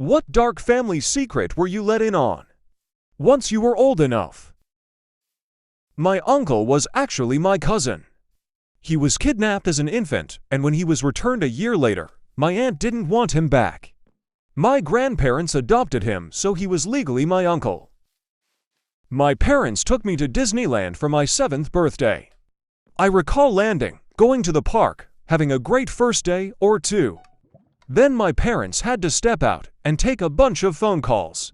What dark family secret were you let in on? Once you were old enough. My uncle was actually my cousin. He was kidnapped as an infant, and when he was returned a year later, my aunt didn't want him back. My grandparents adopted him, so he was legally my uncle. My parents took me to Disneyland for my 7th birthday. I recall landing, going to the park, having a great first day or two. Then my parents had to step out and take a bunch of phone calls.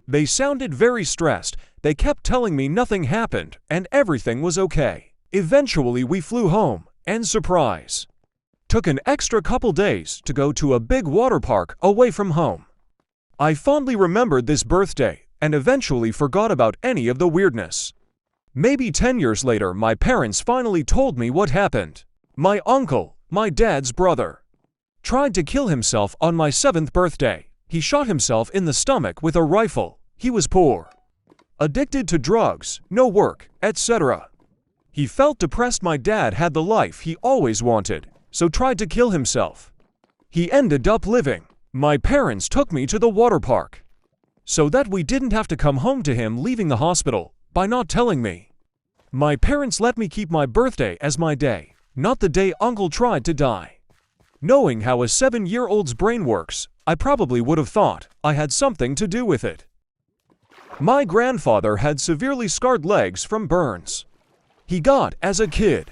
They sounded very stressed. They kept telling me nothing happened and everything was okay. Eventually we flew home, and surprise! Took an extra couple days to go to a big water park away from home. I fondly remembered this birthday and eventually forgot about any of the weirdness. Maybe 10 years later, my parents finally told me what happened. My uncle, my dad's brother, tried to kill himself on my 7th birthday. He shot himself in the stomach with a rifle. He was poor, addicted to drugs, no work, etc. He felt depressed. My dad had the life he always wanted, so tried to kill himself. He ended up living. My parents took me to the water park so that we didn't have to come home to him leaving the hospital by not telling me. My parents let me keep my birthday as my day, not the day uncle tried to die. Knowing how a 7-year-old's brain works, I probably would have thought I had something to do with it. My grandfather had severely scarred legs from burns he got as a kid.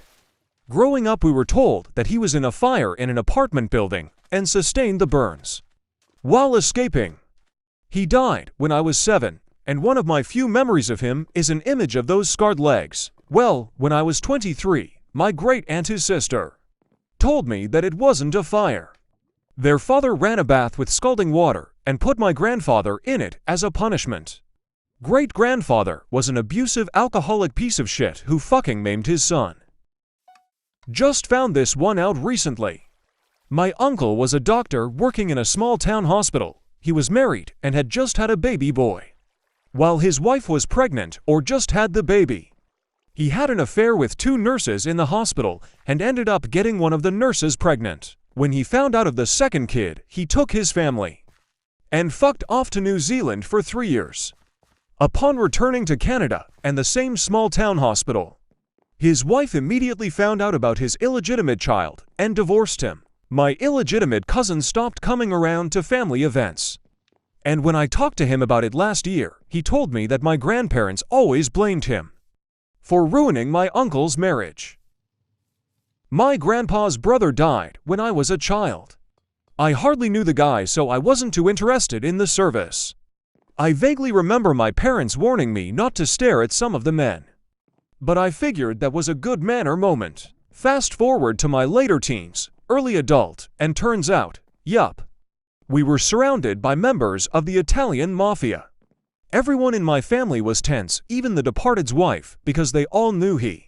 Growing up, we were told that he was in a fire in an apartment building and sustained the burns while escaping. He died when I was 7, and one of my few memories of him is an image of those scarred legs. Well, when I was 23, my great-aunt, his sister, told me that it wasn't a fire. Their father ran a bath with scalding water and put my grandfather in it as a punishment. Great-grandfather was an abusive, alcoholic piece of shit who fucking maimed his son. Just found this one out recently. My uncle was a doctor working in a small-town hospital. He was married and had just had a baby boy. While his wife was pregnant or just had the baby, he had an affair with 2 nurses in the hospital and ended up getting one of the nurses pregnant. When he found out of the second kid, he took his family and fucked off to New Zealand for 3 years. Upon returning to Canada and the same small-town hospital, his wife immediately found out about his illegitimate child and divorced him. My illegitimate cousin stopped coming around to family events. And when I talked to him about it last year, he told me that my grandparents always blamed him for ruining my uncle's marriage. My grandpa's brother died when I was a child. I hardly knew the guy, so I wasn't too interested in the service. I vaguely remember my parents warning me not to stare at some of the men, but I figured that was a good manner moment. Fast forward to my later teens, early adult, and turns out, yup, we were surrounded by members of the Italian mafia. Everyone in my family was tense, even the departed's wife, because they all knew he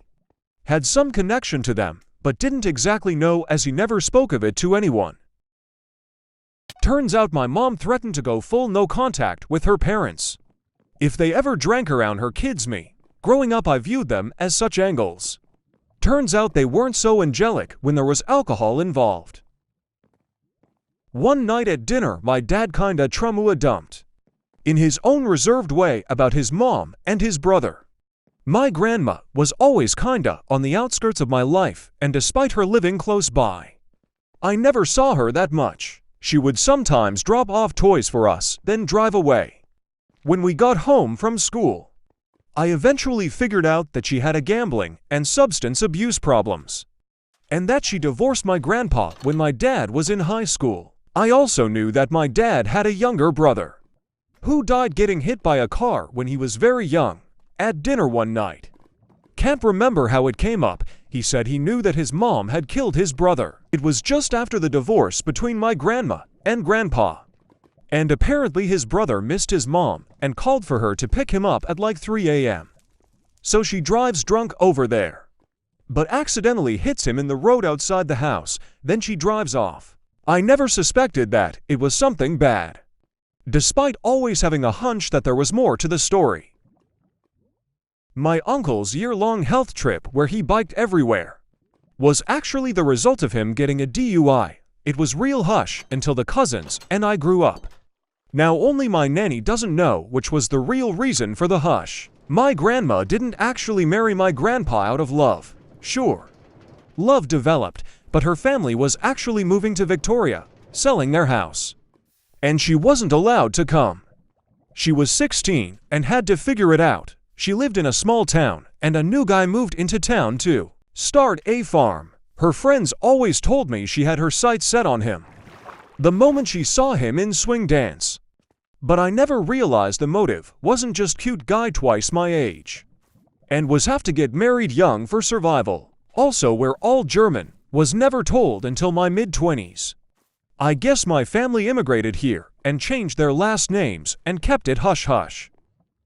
had some connection to them, but didn't exactly know as he never spoke of it to anyone. Turns out my mom threatened to go full no contact with her parents if they ever drank around her kids. Me, growing up, I viewed them as such angels. Turns out they weren't so angelic when there was alcohol involved. One night at dinner, my dad kinda trumua dumped in his own reserved way about his mom and his brother. My grandma was always kinda on the outskirts of my life, and despite her living close by, I never saw her that much. She would sometimes drop off toys for us, then drive away. When we got home from school, I eventually figured out that she had a gambling and substance abuse problems, and that she divorced my grandpa when my dad was in high school. I also knew that my dad had a younger brother who died getting hit by a car when he was very young. At dinner one night, can't remember how it came up, he said he knew that his mom had killed his brother. It was just after the divorce between my grandma and grandpa, and apparently his brother missed his mom and called for her to pick him up at like 3 a.m. So she drives drunk over there, but accidentally hits him in the road outside the house. Then she drives off. I never suspected that it was something bad, despite always having a hunch that there was more to the story. My uncle's year-long health trip, where he biked everywhere, was actually the result of him getting a DUI. It was real hush until the cousins and I grew up. Now only my nanny doesn't know which was the real reason for the hush. My grandma didn't actually marry my grandpa out of love. Sure, love developed, but her family was actually moving to Victoria, selling their house. And she wasn't allowed to come. She was 16 and had to figure it out. She lived in a small town, and a new guy moved into town to start a farm. Her friends always told me she had her sights set on him the moment she saw him in swing dance. But I never realized the motive wasn't just cute guy twice my age and was have to get married young for survival. Also, we're all German was never told until my mid-20s. I guess my family immigrated here and changed their last names and kept it hush-hush.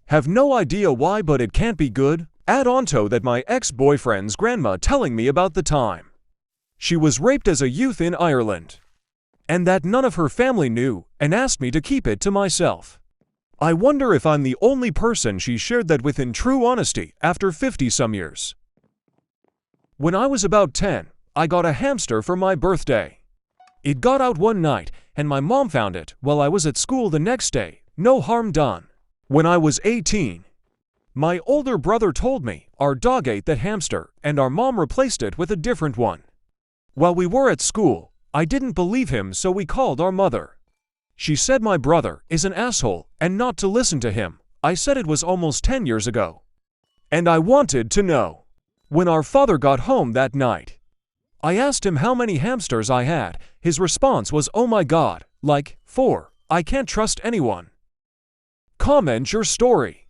Have no idea why, but it can't be good. Add on to that my ex-boyfriend's grandma telling me about the time she was raped as a youth in Ireland, and that none of her family knew and asked me to keep it to myself. I wonder if I'm the only person she shared that with in true honesty after 50-some years. When I was about 10, I got a hamster for my birthday. It got out one night, and my mom found it while I was at school the next day. No harm done. When I was 18, my older brother told me our dog ate that hamster and our mom replaced it with a different one. While we were at school, I didn't believe him, so we called our mother. She said my brother is an asshole and not to listen to him. I said it was almost 10 years ago, and I wanted to know. When our father got home that night, I asked him how many hamsters I had. His response was, "Oh my God, like 4. I can't trust anyone." Comment your story.